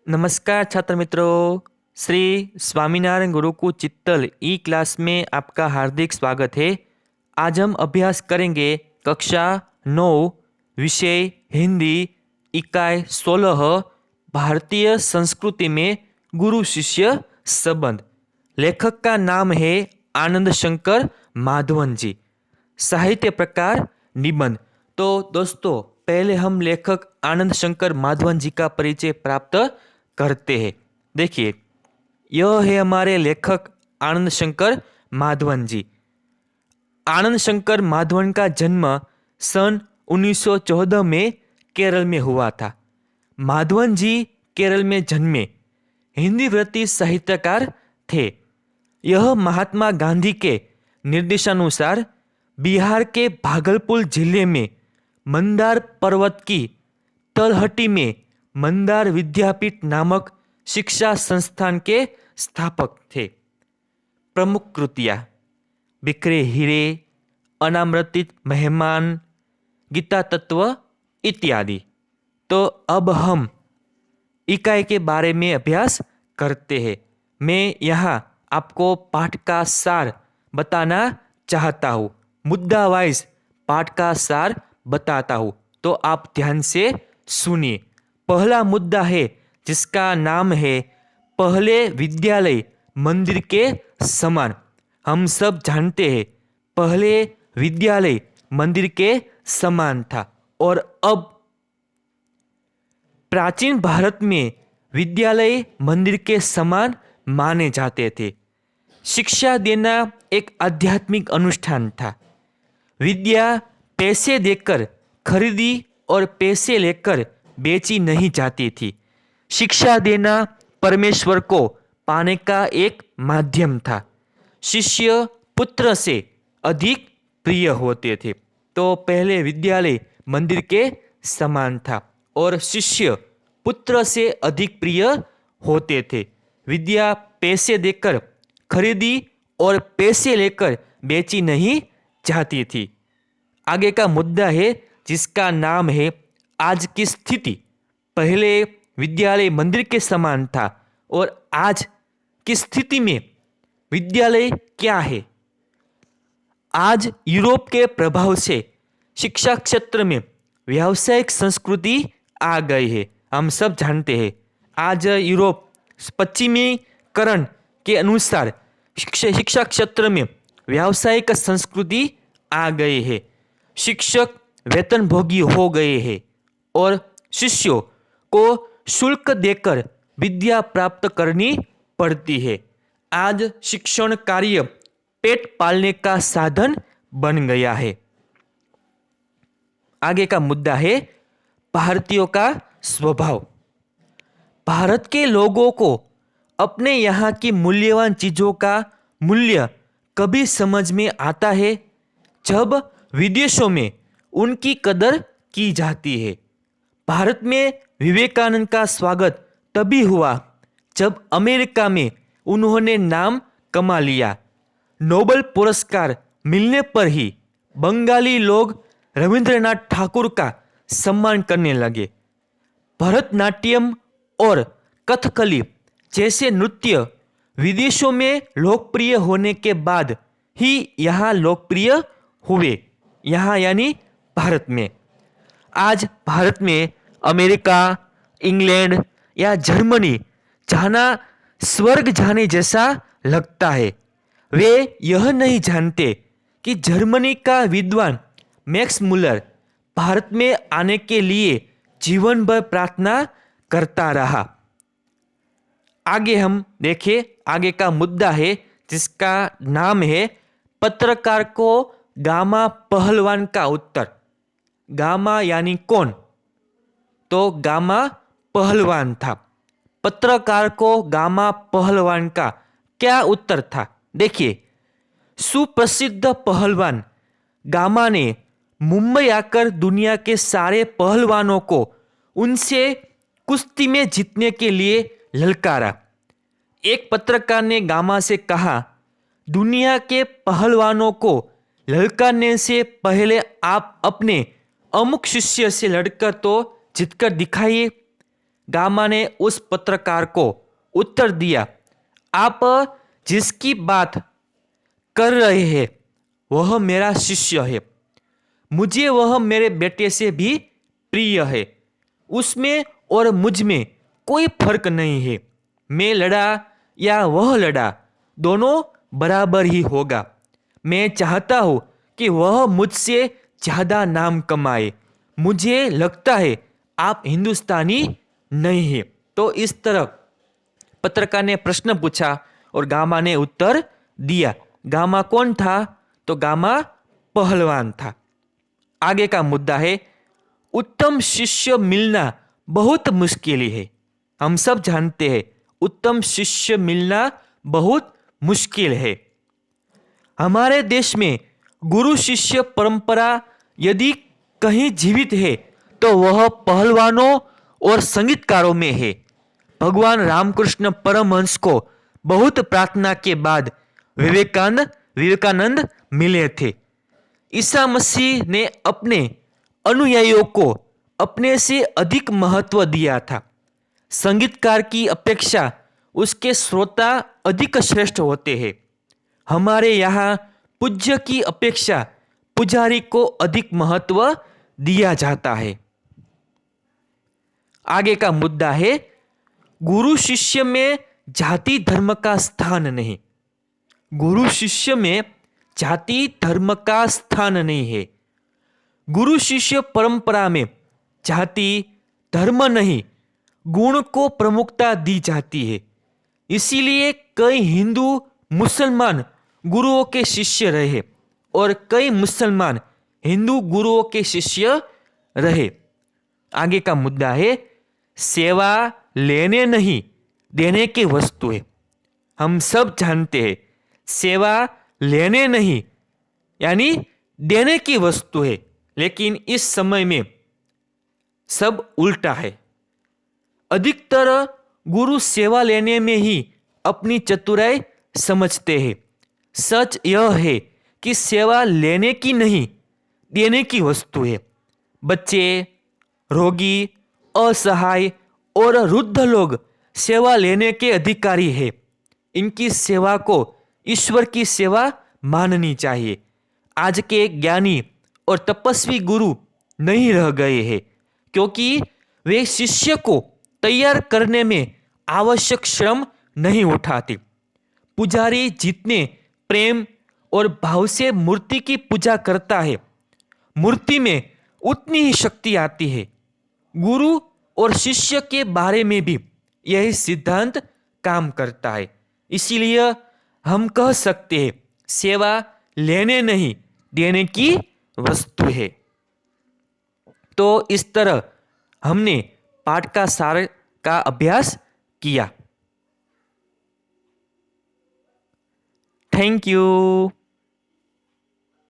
नमस्कार छात्र मित्रों। श्री स्वामीनारायण गुरुकुल चित्तल ई क्लास में आपका हार्दिक स्वागत है। आज हम अभ्यास करेंगे कक्षा 9 विषय हिंदी इकाई 16 भारतीय संस्कृति में गुरु शिष्य संबंध। लेखक का नाम है आनंद शंकर माधवन जी। साहित्य प्रकार निबंध। तो दोस्तों पहले हम लेखक आनंद शंकर माधवन जी का परिचय प्राप्त करते हैं। देखिए, यह है हमारे लेखक आनंद शंकर माधवन जी। आनंद शंकर माधवन का जन्म सन 1914 में केरल में हुआ था। माधवन जी केरल में जन्मे, हिंदी वृत्ति साहित्यकार थे। यह महात्मा गांधी के निर्देशानुसार बिहार के भागलपुर जिले में मंदार पर्वत की तलहटी में मंदार विद्यापीठ नामक शिक्षा संस्थान के स्थापक थे। प्रमुख कृतियाँ: बिखरे हीरे, अनामृतित मेहमान, गीता तत्व इत्यादि। तो अब हम इकाई के बारे में अभ्यास करते हैं। मैं यहाँ आपको पाठ का सार बताना चाहता हूँ। मुद्दा वाइज पाठ का सार बताता हूँ, तो आप ध्यान से सुनिए। पहला मुद्दा है जिसका नाम है पहले विद्यालय मंदिर के समान। हम सब जानते हैं पहले विद्यालय मंदिर के समान था, और अब प्राचीन भारत में विद्यालय मंदिर के समान माने जाते थे। शिक्षा देना एक आध्यात्मिक अनुष्ठान था। विद्या पैसे देकर खरीदी और पैसे लेकर बेची नहीं जाती थी। शिक्षा देना परमेश्वर को पाने का एक माध्यम था। शिष्य पुत्र से अधिक प्रिय होते थे। तो पहले विद्यालय मंदिर के समान था और शिष्य पुत्र से अधिक प्रिय होते थे। विद्या पैसे देकर खरीदी और पैसे लेकर बेची नहीं जाती थी। आगे का मुद्दा है जिसका नाम है आज की स्थिति। पहले विद्यालय मंदिर के समान था और आज की स्थिति में विद्यालय क्या है। आज यूरोप के प्रभाव से शिक्षा क्षेत्र में व्यावसायिक संस्कृति आ गई है। हम सब जानते हैं आज यूरोप पश्चिमीकरण के अनुसार शिक्षा क्षेत्र में व्यावसायिक संस्कृति आ गई है। शिक्षक वेतनभोगी हो गए हैं और शिष्यों को शुल्क देकर विद्या प्राप्त करनी पड़ती है। आज शिक्षण कार्य पेट पालने का साधन बन गया है। आगे का मुद्दा है भारतीयों का स्वभाव। भारत के लोगों को अपने यहाँ की मूल्यवान चीजों का मूल्य कभी समझ में आता है जब विदेशों में उनकी कदर की जाती है। भारत में विवेकानंद का स्वागत तभी हुआ जब अमेरिका में उन्होंने नाम कमा लिया। नोबेल पुरस्कार मिलने पर ही बंगाली लोग रविंद्रनाथ ठाकुर का सम्मान करने लगे। भरतनाट्यम और कथकली जैसे नृत्य विदेशों में लोकप्रिय होने के बाद ही यहाँ लोकप्रिय हुए। यहाँ यानी भारत में। आज भारत में अमेरिका, इंग्लैंड या जर्मनी जाना स्वर्ग जाने जैसा लगता है। वे यह नहीं जानते कि जर्मनी का विद्वान मैक्स मुलर भारत में आने के लिए जीवन भर प्रार्थना करता रहा। आगे हम देखें, आगे का मुद्दा है जिसका नाम है पत्रकार को गामा पहलवान का उत्तर। गामा यानी कौन? तो गामा पहलवान था। पत्रकार को गामा पहलवान का क्या उत्तर था? देखिए, सुप्रसिद्ध पहलवान गामा ने मुंबई आकर दुनिया के सारे पहलवानों को उनसे कुश्ती में जीतने के लिए ललकारा। एक पत्रकार ने गामा से कहा, दुनिया के पहलवानों को ललकारने से पहले आप अपने अमुक शिष्य से लड़कर तो जीतकर दिखाइए। गामा ने उस पत्रकार को उत्तर दिया, आप जिसकी बात कर रहे हैं वह मेरा शिष्य है। मुझे वह मेरे बेटे से भी प्रिय है। उसमें और मुझ में कोई फर्क नहीं है। मैं लड़ा या वह लड़ा, दोनों बराबर ही होगा। मैं चाहता हूँ कि वह मुझसे ज़्यादा नाम कमाए। मुझे लगता है आप हिंदुस्तानी नहीं हैं। तो इस तरह पत्रकार ने प्रश्न पूछा और गामा ने उत्तर दिया। गामा कौन था? तो गामा पहलवान था। आगे का मुद्दा है, उत्तम शिष्य मिलना बहुत मुश्किल है। हम सब जानते हैं उत्तम शिष्य मिलना बहुत मुश्किल है। हमारे देश में गुरु शिष्य परंपरा यदि कहीं जीवित है तो वह पहलवानों और संगीतकारों में है। भगवान रामकृष्ण परमहंस को बहुत प्रार्थना के बाद विवेकानंद मिले थे। ईसा मसीह ने अपने अनुयायियों को अपने से अधिक महत्व दिया था। संगीतकार की अपेक्षा उसके श्रोता अधिक श्रेष्ठ होते हैं। हमारे यहाँ पूज्य की अपेक्षा पुजारी को अधिक महत्व दिया जाता है। आगे का मुद्दा है, गुरु शिष्य में जाति धर्म का स्थान नहीं। गुरु शिष्य में जाति धर्म का स्थान नहीं है। गुरु शिष्य परंपरा में जाति धर्म नहीं, गुण को प्रमुखता दी जाती है। इसीलिए कई हिंदू मुसलमान गुरुओं के शिष्य रहे और कई मुसलमान हिंदू गुरुओं के शिष्य रहे। आगे का मुद्दा है, सेवा लेने नहीं देने की वस्तु है। हम सब जानते हैं सेवा लेने नहीं यानी देने की वस्तु है, लेकिन इस समय में सब उल्टा है। अधिकतर गुरु सेवा लेने में ही अपनी चतुराई समझते हैं। सच यह है कि सेवा लेने की नहीं देने की वस्तु है। बच्चे, रोगी, असहाय और वृद्ध लोग सेवा लेने के अधिकारी हैं। इनकी सेवा को ईश्वर की सेवा माननी चाहिए। आज के ज्ञानी और तपस्वी गुरु नहीं रह गए हैं क्योंकि वे शिष्य को तैयार करने में आवश्यक श्रम नहीं उठाते। पुजारी जितने प्रेम और भाव से मूर्ति की पूजा करता है, मूर्ति में उतनी ही शक्ति आती है। गुरु और शिष्य के बारे में भी यही सिद्धांत काम करता है। इसीलिए हम कह सकते हैं सेवा लेने नहीं देने की वस्तु है। तो इस तरह हमने पाठ का सार का अभ्यास किया। Thank you.